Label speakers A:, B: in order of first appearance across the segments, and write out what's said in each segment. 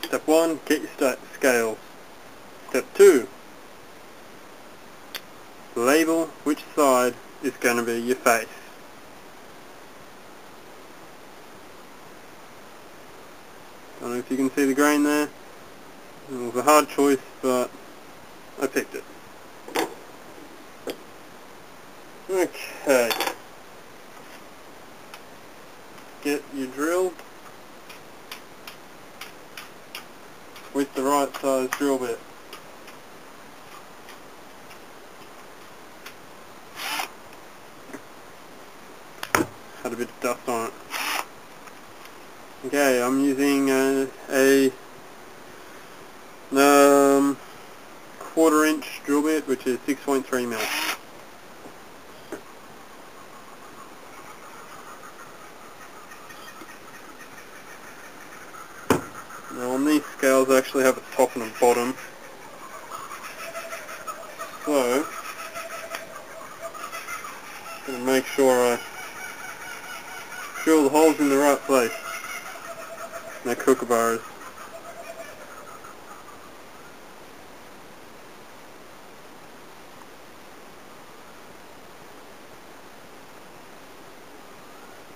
A: Step 1, get your scales. Step 2, label which side is going to be your face. Don't know if you can see the grain there. It was a hard choice, but I picked it. Okay. Get your drill with the right size drill bit. Had a bit of dust on it. Okay, I'm using a 1/4 inch drill bit, which is 6.3 mil. Now on these scales I actually have a top and a bottom, so I'm going to make sure I drill the holes in the right place. They're kookaburras.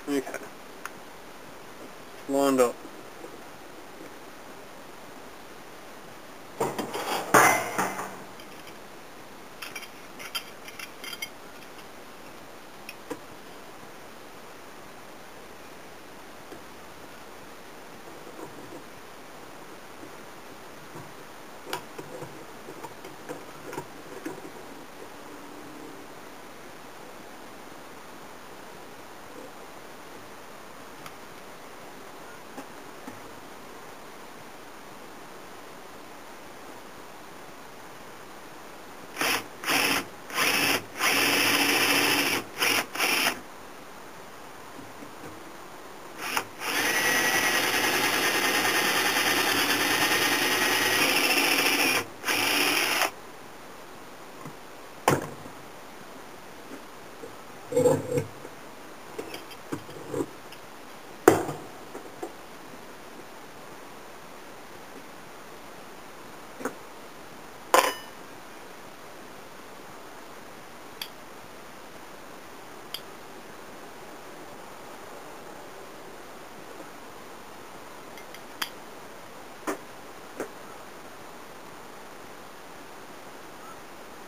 A: Okay, lined up.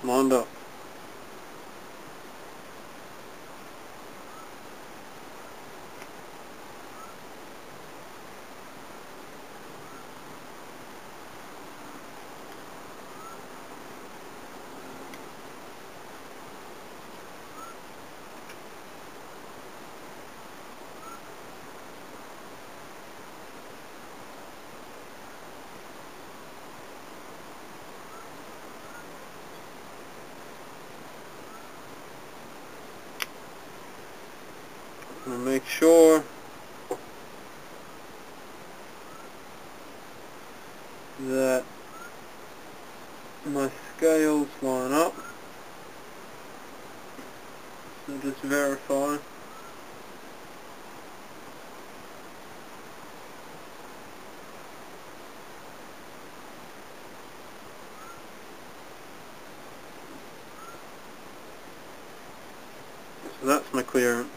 A: Lined up. I'm going to make sure that my scales line up. So just verify. So that's my clearance.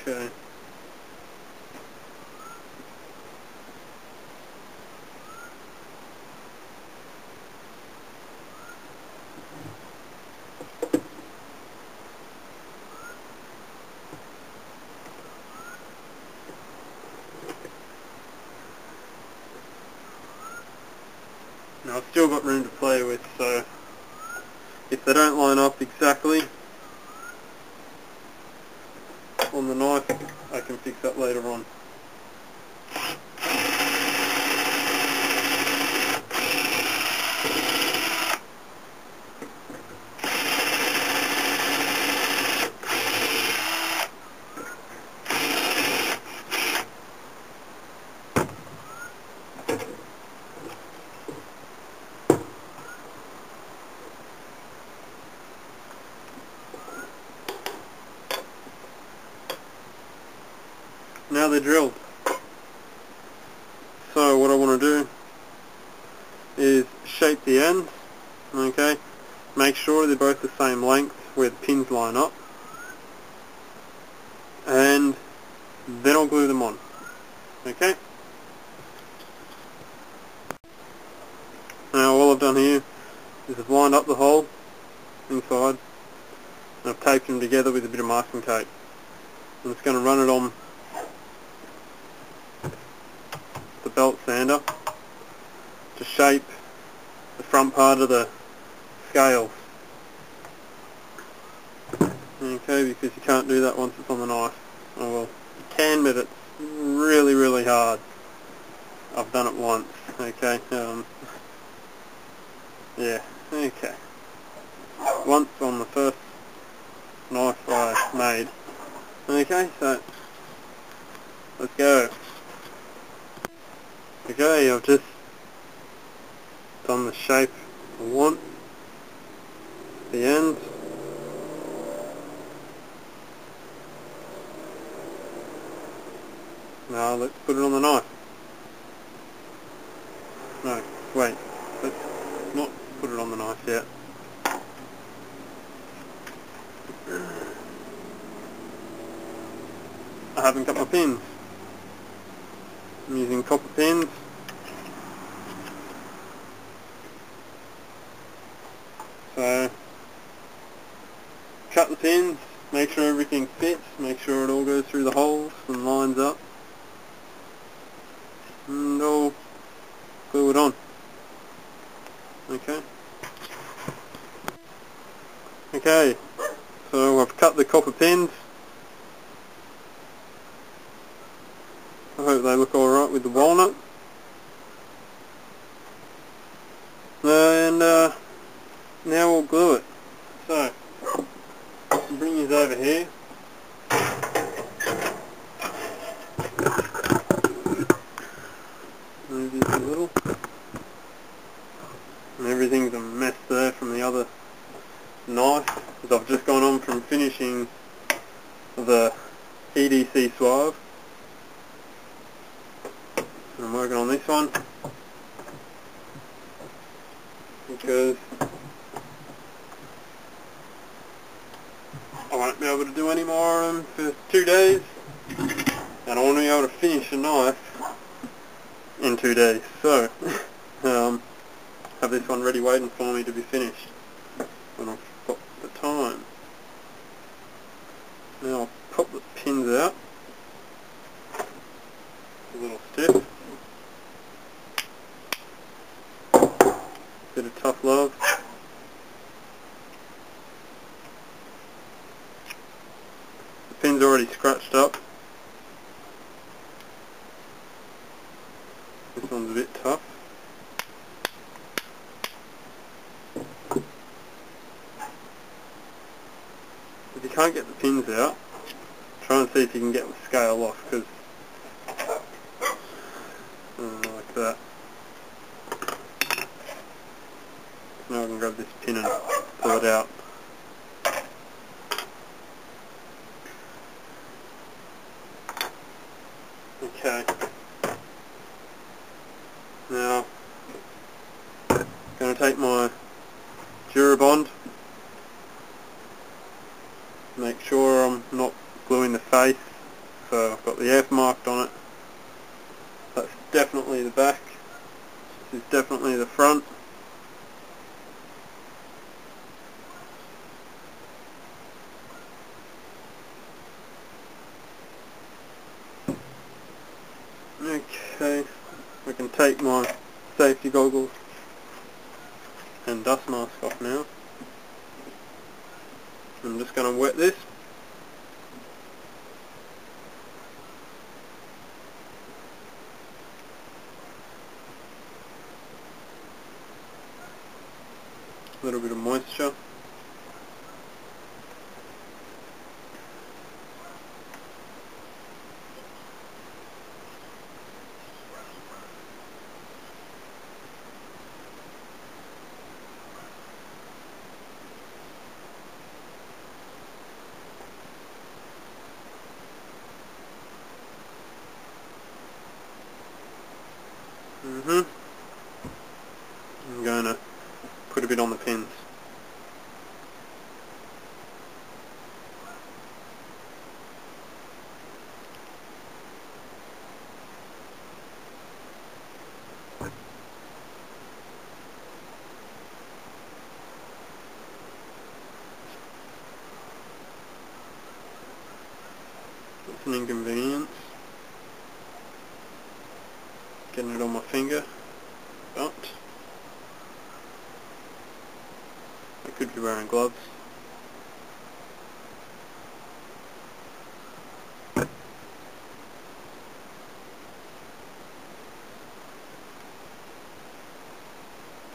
A: Okay. Now I've still got room to play with, so if they don't line up exactly on the knife, I can fix that later on. they're drilled. So what I want to do is shape the ends, okay, make sure they're both the same length where the pins line up, and then I'll glue them on, okay. Now all I've done here is I've lined up the hole inside and I've taped them together with a bit of masking tape. I'm just going to run it on the belt sander to shape the front part of the scales. Okay, because you can't do that once it's on the knife. Oh well, you can, but it's really, really hard. I've done it once, okay. Yeah, okay. Once on the first knife I made. Okay, so let's go. Okay, I've just done the shape I want, the end. Now let's put it on the knife. No, wait, let's not put it on the knife yet. I haven't got my pins. I'm using copper pins. So, cut the pins, make sure everything fits, make sure it all goes through the holes and lines up, and I'll glue it on. Okay. Okay, so I've cut the copper pins. I hope they look alright with the walnut. And now we'll glue it. So, I'll bring these over here. Move these a little. And everything's a mess there from the other knife, because I've just gone on from finishing the EDC Suave. I'm working on this one because I won't be able to do any more of them for 2 days, and I want to be able to finish a knife in 2 days. So, have this one ready waiting for me to be finished when I've got the time. Now I'll pop the pins out. A little stiff. Bit of tough love. The pin's already scratched up. This one's a bit tough. If you can't get the pins out, try and see if you can get the scale off, because like that. Now I can grab this pin and pull it out. Okay. Now, I'm going to take my Durabond, make sure I'm not gluing the face, so I've got the F marked on it. That's definitely the back, this is definitely the front. Okay, we can take my safety goggles and dust mask off now. I'm just going to wet this. A little bit of moisture. I'm going to put a bit on the pins. It's an inconvenience getting it on my finger, but I could be wearing gloves.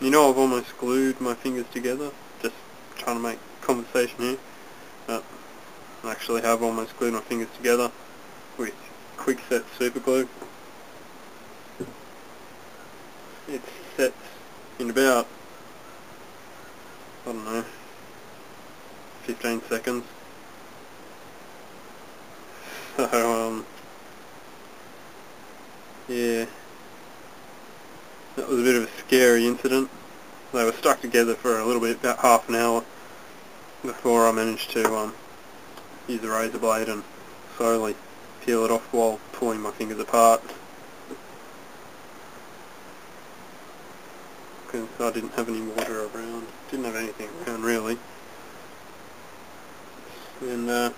A: You know, I've almost glued my fingers together, just trying to make conversation here, but I actually have almost glued my fingers together with quick-set super glue. It sets in about, I don't know, 15 seconds. So, yeah, that was a bit of a scary incident. They were stuck together for a little bit, about half an hour, before I managed to use a razor blade and slowly peel it off while pulling my fingers apart. Because I didn't have any water around, didn't have anything around really, and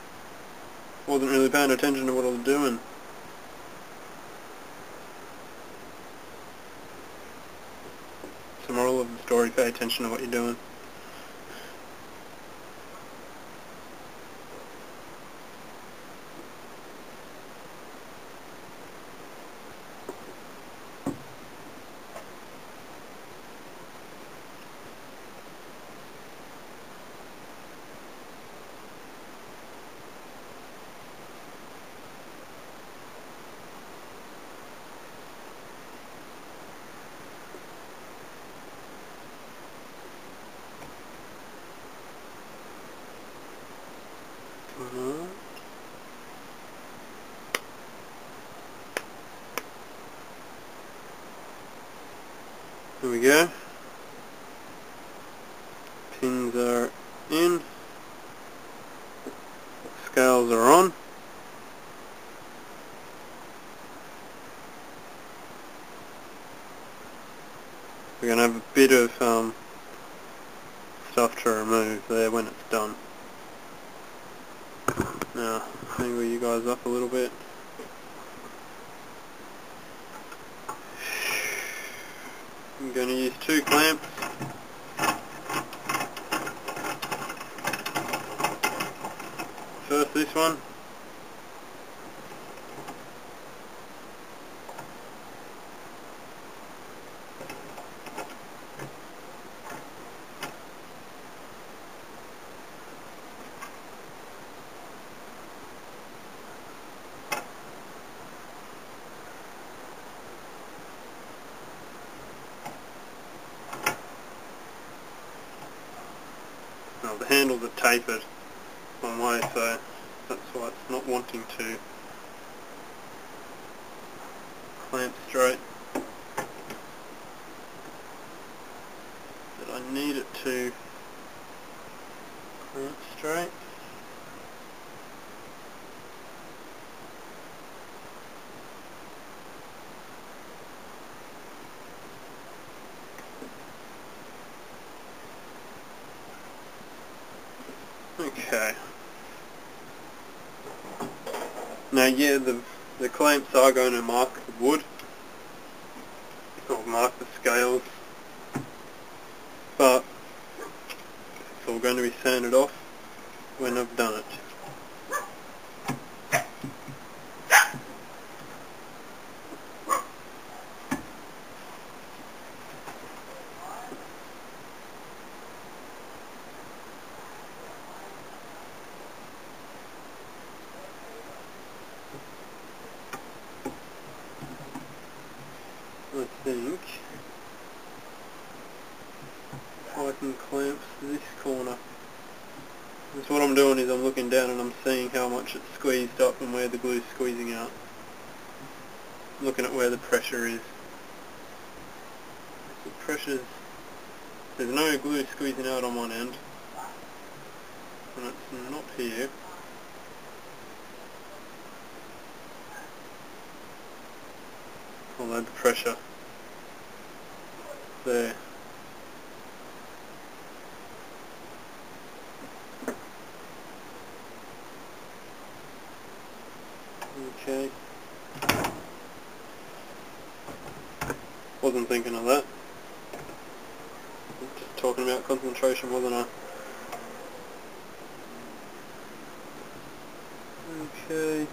A: wasn't really paying attention to what I was doing. So moral of the story, pay attention to what you're doing. There we go. Pins are in. Scales are on. We're going to have a bit of stuff to remove there when it's done. Now, angle you guys up a little bit. I'm going to use 2 clamps. First this one. Now the handles are tapered one way, so that's why it's not wanting to clamp straight. But I need it to clamp straight. Okay. Now yeah, the clamps are going to mark the wood, or mark the scales, but it's all going to be sanded off when I've done it. I think if I can clamp this corner. So what I'm doing is I'm looking down and I'm seeing how much it's squeezed up and where the glue's squeezing out. I'm looking at where the pressure is. the pressure's, there's no glue squeezing out on one end, and it's not here. Although the pressure there. Okay. Wasn't thinking of that. Just talking about concentration, wasn't I? Okay.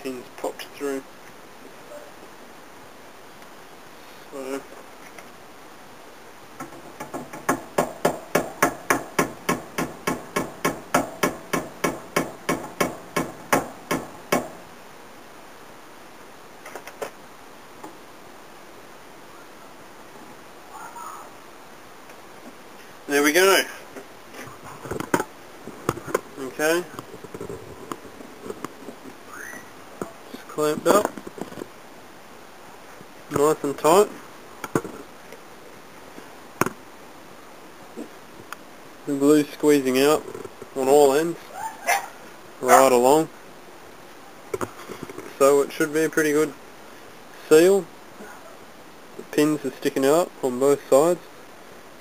A: Pins popped through. So there we go. Okay. Just clamped up. Nice and tight. The glue squeezing out on all ends, right along. So it should be a pretty good seal. The pins are sticking out on both sides,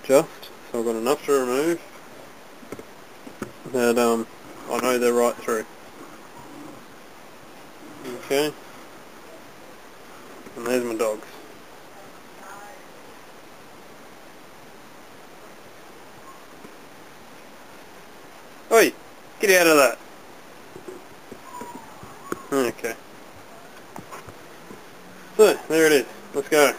A: just. So I've got enough to remove that I know they're right through. Okay. And there's my dogs. Oi! Get out of that! Okay. So, there it is. Let's go.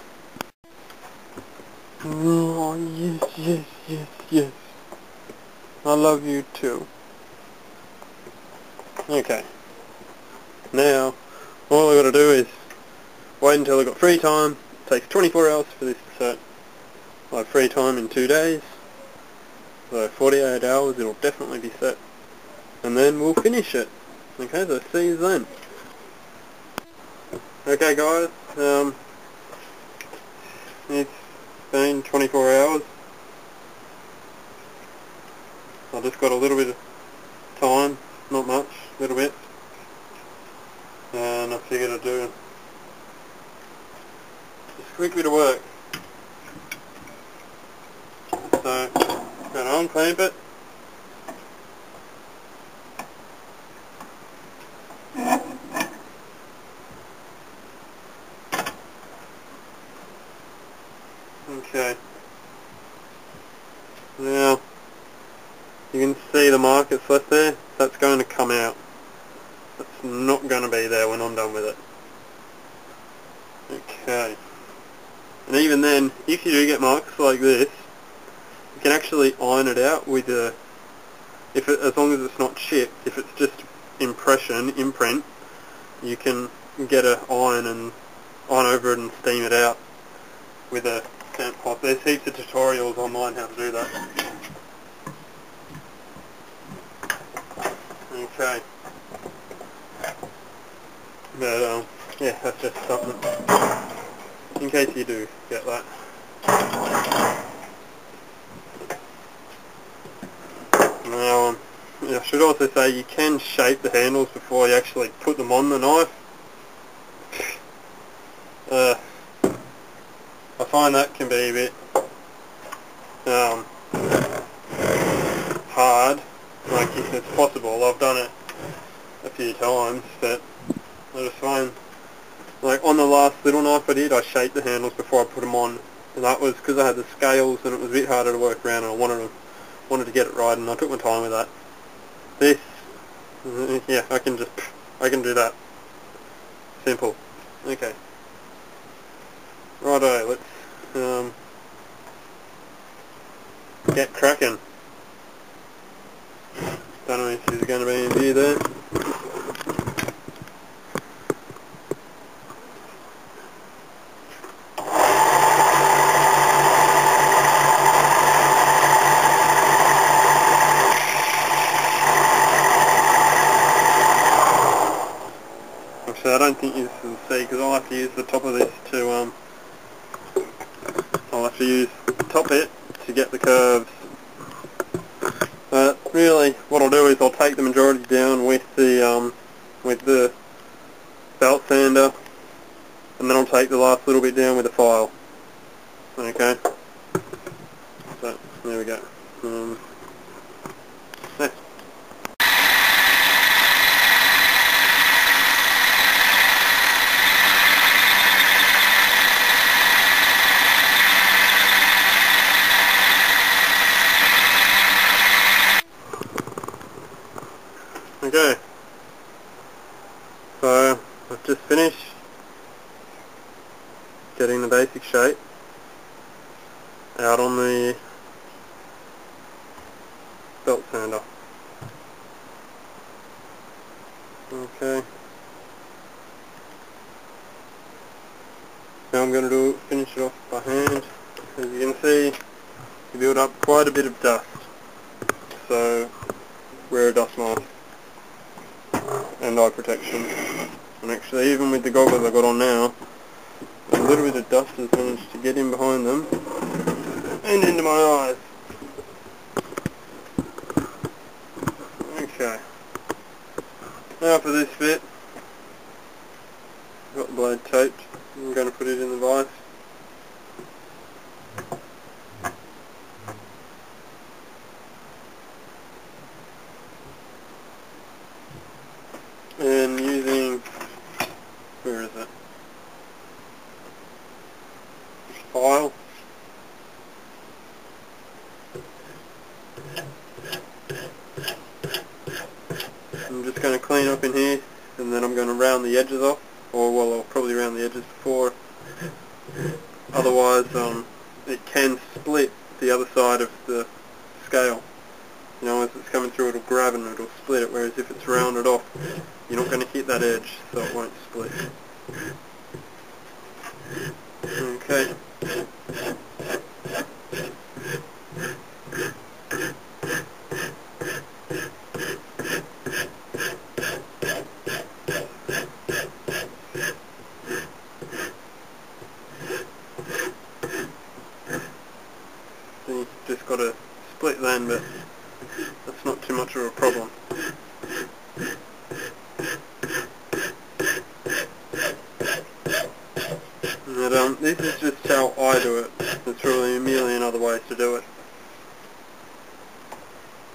A: Oh, yes, yes, yes, yes. I love you too. Okay. Now, all I gotta do is wait until I got free time. It takes 24 hours for this to set. I have free time in 2 days. So 48 hours it'll definitely be set. And then we'll finish it. Okay, so see you then. Okay guys, it's been 24 hours. I just got a little bit of time, not much, a little bit. And I figured I'd do just a quick bit of work. So, going to unclamp it. Okay. Now, you can see the mark it's left there. That's going to come out. That's not going to be there when I'm done with it. Okay. And even then, if you do get marks like this, you can actually iron it out with a, as long as it's not chipped. If it's just imprint, you can get an iron and iron over it and steam it out with a stamp pot. There's heaps of tutorials online how to do that. Okay. But yeah, that's just something in case you do get that. Now, I should also say you can shape the handles before you actually put them on the knife. I find that can be a bit hard. Like, if it's possible, I've done it a few times, but I just find, like on the last little knife I did, I shaped the handles before I put them on, and that was because I had the scales and it was a bit harder to work around, and I wanted to get it right, and I took my time with that. This, yeah, I can do that. Simple. Okay. Righto, let's get cracking. Don't know if she's going to be in view there. Actually, I don't think this will see, because I'll have to use the top of this to, I'll have to use the top bit to get the curves. But really, what I'll do is I'll take the majority down with the belt sander, and then I'll take the last little bit down with a file. Okay? So, there we go. Yeah. Okay, so I've just finished getting the basic shape out on the belt sander. Okay, now I'm going to finish it off by hand. As you can see, you build up quite a bit of dust, so wear a dust mask and eye protection. And actually, even with the goggles I've got on now, a little bit of dust has managed to get in behind them and into my eyes. Okay, now for this bit, I've got the blade taped. I'm going to put it in the vise. And using, where is it? File. I'm just going to clean up in here, and then I'm going to round the edges off, or well, I'll probably round the edges before. Otherwise, it can split the other side of the scale. You know, as it's coming through, it'll grab and it'll split it, whereas if it's rounded off, you're not going to hit that edge, so it won't split. Okay. So you just got to split then, but that's not too much of a problem. And, this is just how I do it. There's really a million other ways to do it.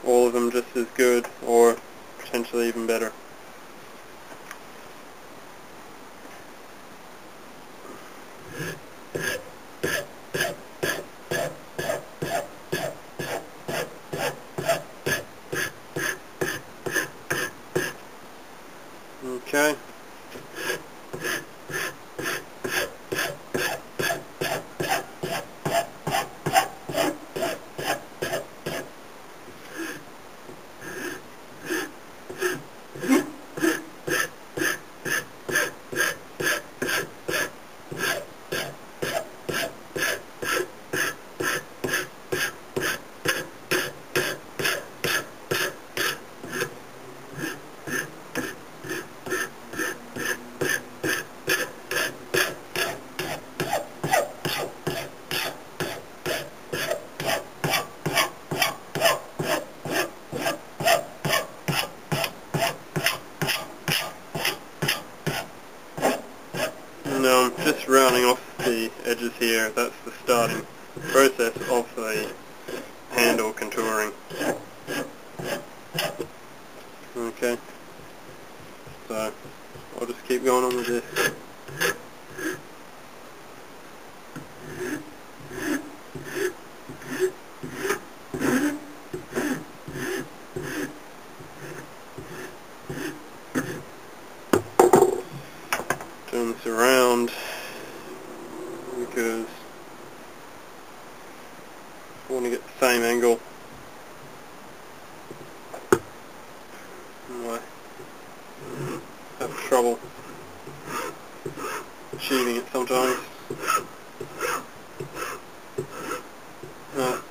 A: All of them just as good, or potentially even better. Okay. No, I'm just rounding off the edges here. That's the starting process of the handle contouring. Okay, so I'll just keep going on with this. Turn this around because I want to get the same angle. I have trouble achieving it sometimes.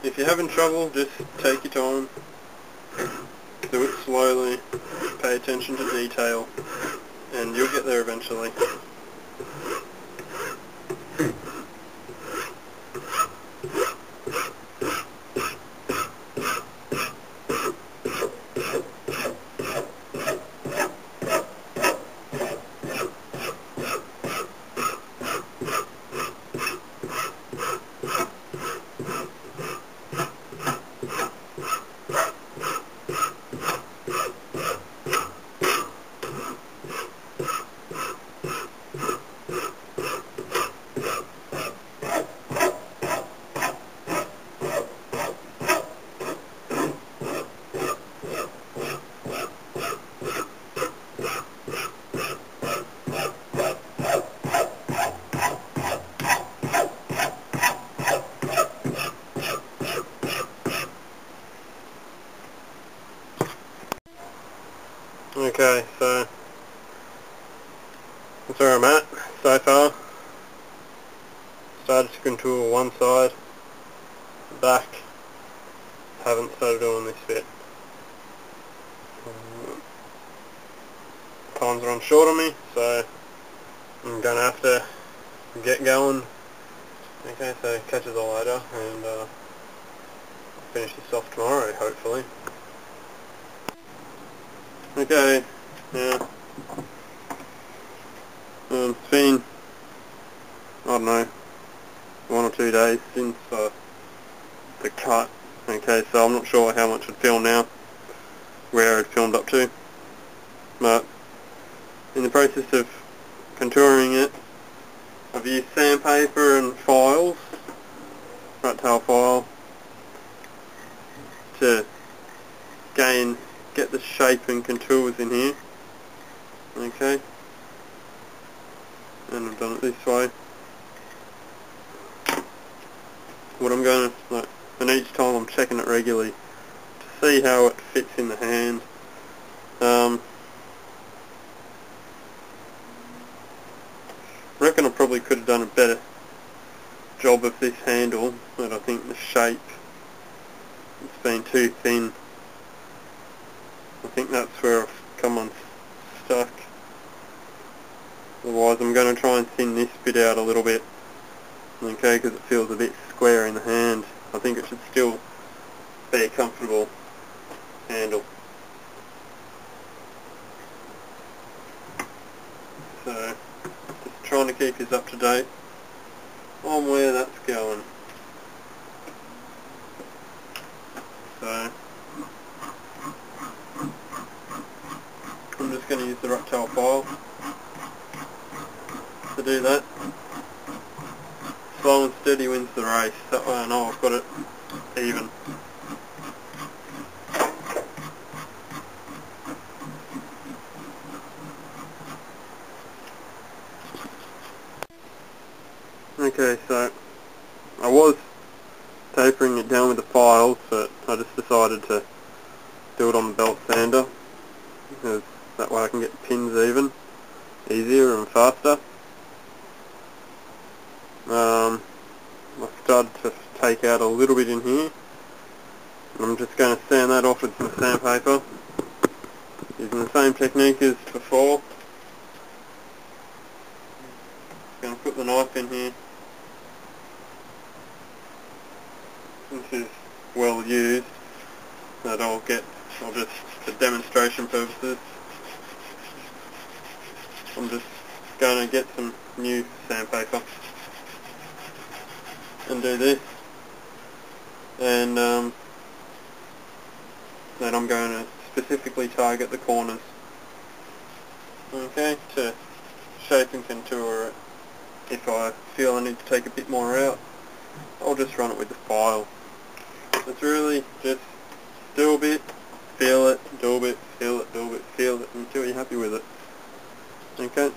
A: If you're having trouble, just take your time, do it slowly, pay attention to detail, and you'll get there eventually. Okay, so that's where I'm at so far. Started to contour one side, back, haven't started doing this bit. Time's run short on me, so I'm going to have to get going. Okay, so catch us all later, and I'll finish this off tomorrow, hopefully. Okay, yeah. It's been, I don't know, 1 or 2 days since the cut. Okay, so I'm not sure how much I'd film now, where I'd filmed up to, but in the process of contouring it, I've used sandpaper and files, rat tail file, to get the shape and contours in here. Okay, and I've done it this way. What I'm going to, and each time I'm checking it regularly to see how it fits in the hand. I reckon I probably could have done a better job of this handle, but I think the shape, it's been too thin. I think that's where I've come unstuck. Otherwise I'm going to try and thin this bit out a little bit, okay, because it feels a bit square in the hand. I think it should still be a comfortable handle. So, just trying to keep you up to date on where that's going. So, I'm just going to use the rat tail file to do that. Slow and steady wins the race. That way I know I've got it even. Okay, so I was tapering it down with the files, but I just decided to do it on the belt sander, because that way I can get the pins even easier and faster. I've started to take out a little bit in here, and I'm just going to sand that off with some sandpaper, using the same technique as before. Going to put the knife in here. This is well used, that I'll just, for demonstration purposes, I'm just going to get some new sandpaper and do this, and then I'm going to specifically target the corners, okay, to shape and contour it. If I feel I need to take a bit more out, I'll just run it with the file. It's really just do a bit, feel it, do a bit, feel it, do a bit, feel it, until you're happy with it. Okay?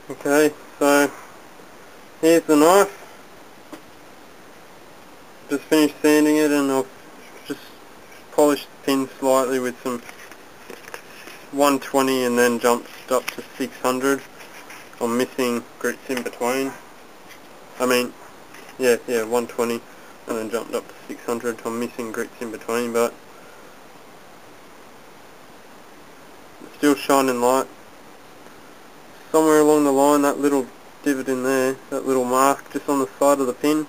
A: Okay, so here's the knife. Just finished sanding it, and I've just polished the pin slightly with some 120 and then jumped up to 600. I'm missing grits in between. I mean, yeah, 120 and then jumped up to 600. I'm missing grits in between, but it's still shining light. Somewhere along the line, that little divot in there, that little mark just on the side of the pin,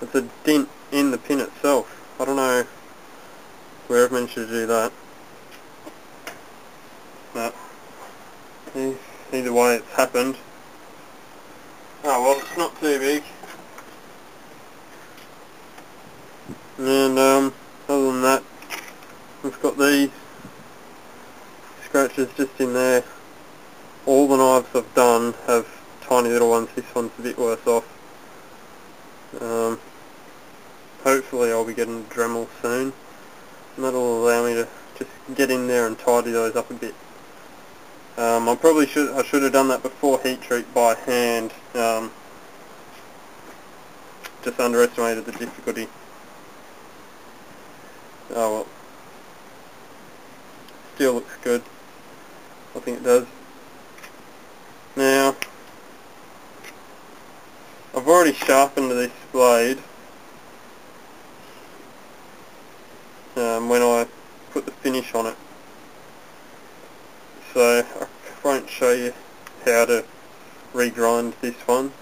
A: it's a dent in the pin itself. I don't know where I've managed to do that. But either way, it's happened. Oh well, it's not too big. And other than that, we've got these scratches just in there. All the knives I've done have tiny little ones. This one's a bit worse off. Hopefully I'll be getting a Dremel soon, and that'll allow me to just get in there and tidy those up a bit. I should have done that before heat treat by hand. Just underestimated the difficulty. Oh well. Still looks good. I think it does. Now, I've already sharpened this blade when I put the finish on it, so I won't show you how to regrind this one.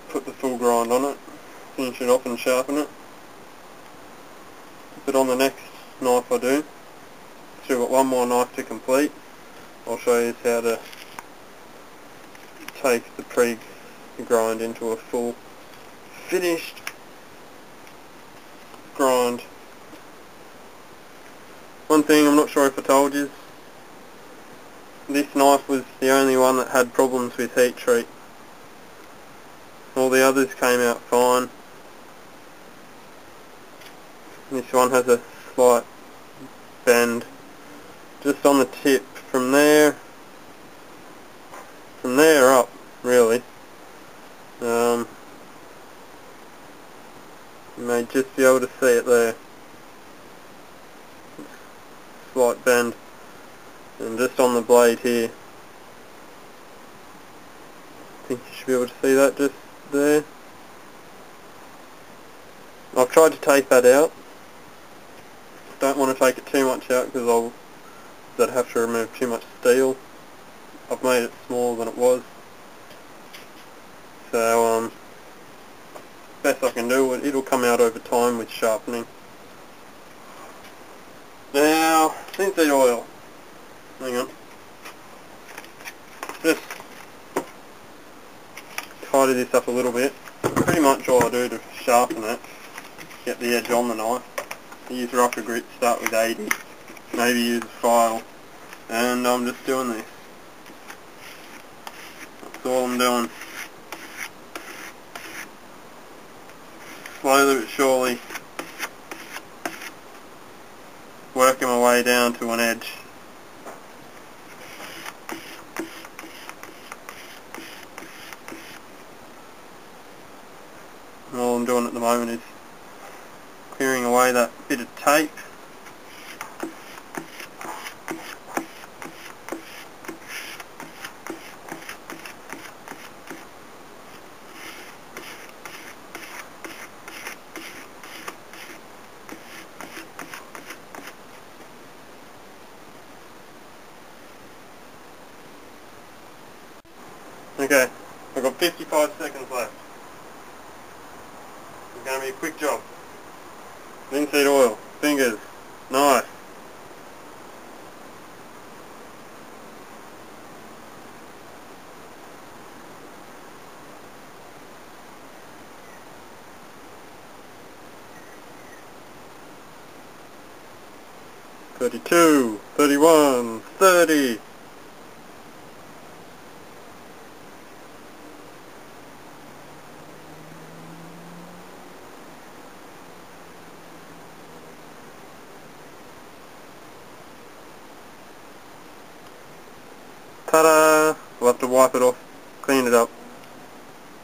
A: Put the full grind on it, finish it off and sharpen it. But on the next knife I do, still got one more knife to complete. I'll show you how to take the pre-grind into a full finished grind. One thing I'm not sure if I told you, this knife was the only one that had problems with heat treat. All the others came out fine. This one has a slight bend just on the tip. From there up, really. You may just be able to see it there. Slight bend, and just on the blade here. I think you should be able to see that just there. I've tried to take that out. Don't want to take it too much out because I'd have to remove too much steel. I've made it smaller than it was. So best I can do, it'll come out over time with sharpening. Now, insite oil. Hang on. Just tidy this up a little bit. Pretty much all I do to sharpen it, get the edge on the knife. Use rougher grit, start with 80, maybe use a file, and I'm just doing this. That's all I'm doing. Slowly but surely working my way down to an edge. And all I'm doing at the moment is clearing away that bit of tape. Okay, I've got 55 seconds left. It's going to be a quick job. Insite oil, fingers, knife. $32, $31, $30. Ta-da! We'll have to wipe it off, clean it up,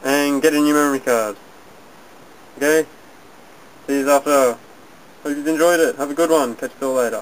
A: and get a new memory card. Okay? See you after. Hope you've enjoyed it. Have a good one. Catch you all later.